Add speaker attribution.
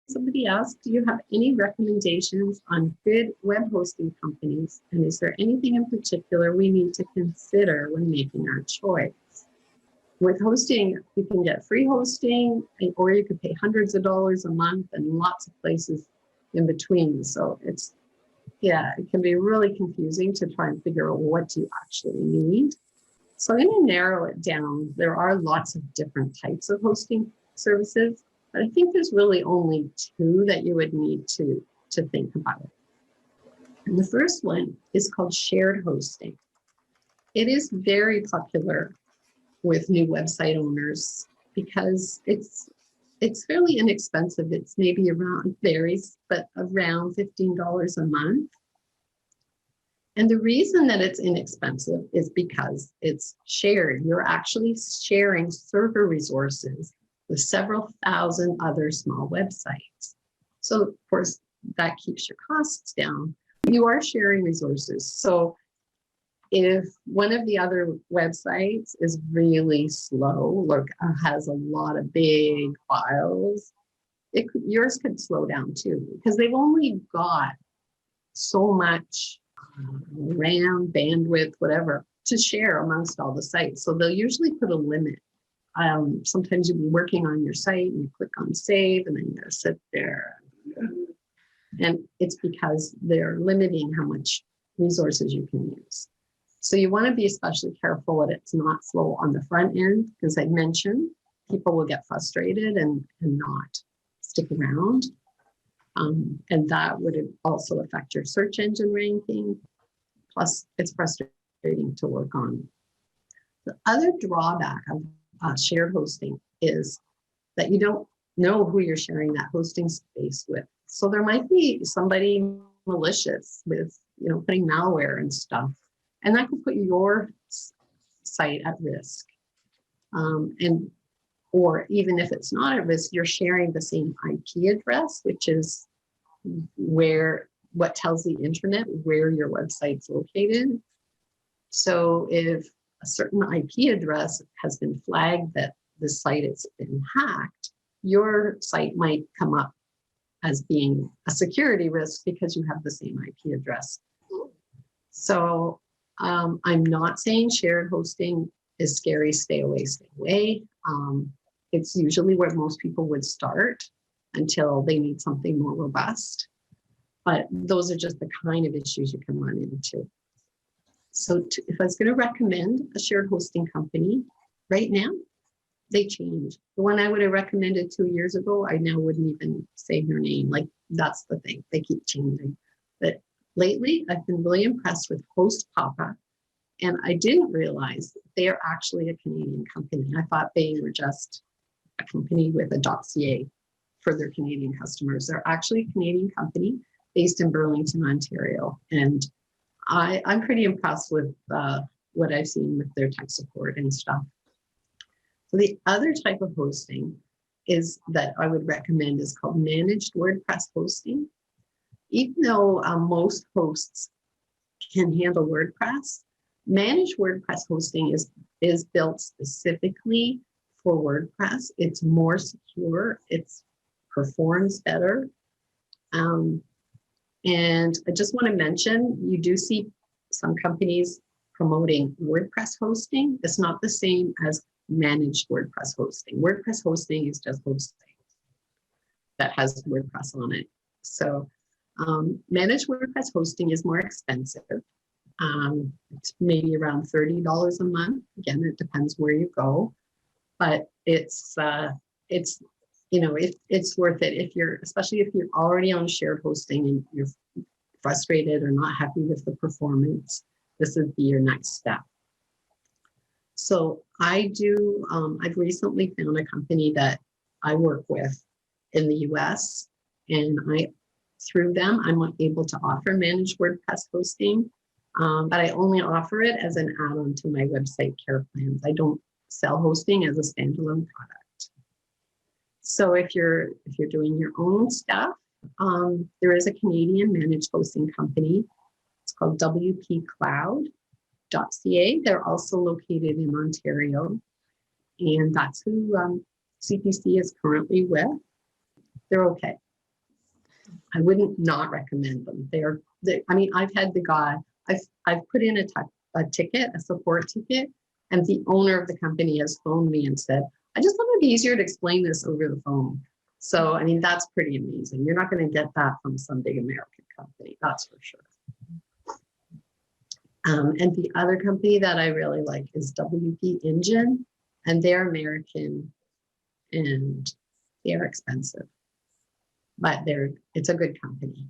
Speaker 1: Somebody asked, do you have any recommendations on good web hosting companies? And is there anything in particular we need to consider when making our choice? With hosting, you can get free hosting, or you could pay hundreds of dollars a month and lots of places in between. So it can be really confusing to try and figure out what you actually need. So I'm going to narrow it down. There are lots of different types of hosting services, but I think there's really only two that you would need to think about. And the first one is called shared hosting. It is very popular with new website owners because it's fairly inexpensive. It's maybe varies, but around $15 a month. And the reason that it's inexpensive is because it's shared. You're actually sharing server resources with several thousand other small websites. So of course, that keeps your costs down. You are sharing resources. So if one of the other websites is really slow, or has a lot of big files, yours could slow down too, because they've only got so much RAM, bandwidth, whatever, to share amongst all the sites. So they'll usually put a limit. Sometimes you'll be working on your site and you click on save and then you gotta sit there. And it's because they're limiting how much resources you can use. So you wanna be especially careful that it's not slow on the front end, because I mentioned people will get frustrated and not stick around. And that would also affect your search engine ranking. Plus, it's frustrating to work on. The other drawback of shared hosting is that you don't know who you're sharing that hosting space with. So there might be somebody malicious with, putting malware and stuff, and that could put your site at risk. Or even if it's not at risk, you're sharing the same IP address, which is what tells the internet where your website's located. So if a certain IP address has been flagged that the site has been hacked, your site might come up as being a security risk because you have the same IP address. So I'm not saying shared hosting is scary, stay away. It's usually where most people would start until they need something more robust. But those are just the kind of issues you can run into. So if I was going to recommend a shared hosting company right now, they change. The one I would have recommended 2 years ago, I now wouldn't even say their name. Like, that's the thing. They keep changing. But lately, I've been really impressed with Host Papa. And I didn't realize they are actually a Canadian company. I thought they were just a company with a .ca for their Canadian customers. They're actually a Canadian company based in Burlington, Ontario. And I'm pretty impressed with what I've seen with their tech support and stuff. So the other type of hosting is that I would recommend is called managed WordPress hosting. Even though most hosts can handle WordPress, managed WordPress hosting is built specifically for WordPress. It's more secure, it performs better. And I just want to mention, you do see some companies promoting WordPress hosting. It's not the same as managed WordPress hosting. WordPress hosting is just hosting that has WordPress on it. So managed WordPress hosting is more expensive. It's maybe around $30 a month. Again, it depends where you go, but it's worth it especially if you're already on shared hosting and you're frustrated or not happy with the performance. This would be your next step. So I've recently found a company that I work with in the US, and through them, I'm able to offer managed WordPress hosting, but I only offer it as an add-on to my website care plans. I don't sell hosting as a standalone product. So if you're doing your own stuff, there is a Canadian managed hosting company. It's called wpcloud.ca. They're also located in Ontario, and that's who CPC is currently with. They're okay. I wouldn't not recommend them. I mean, I've had the guy, I've put in a ticket, a support ticket, and the owner of the company has phoned me and said, I just thought it'd be easier to explain this over the phone. So, I mean, that's pretty amazing. You're not going to get that from some big American company, that's for sure. And the other company that I really like is WP Engine, and they're American and they're expensive, but it's a good company.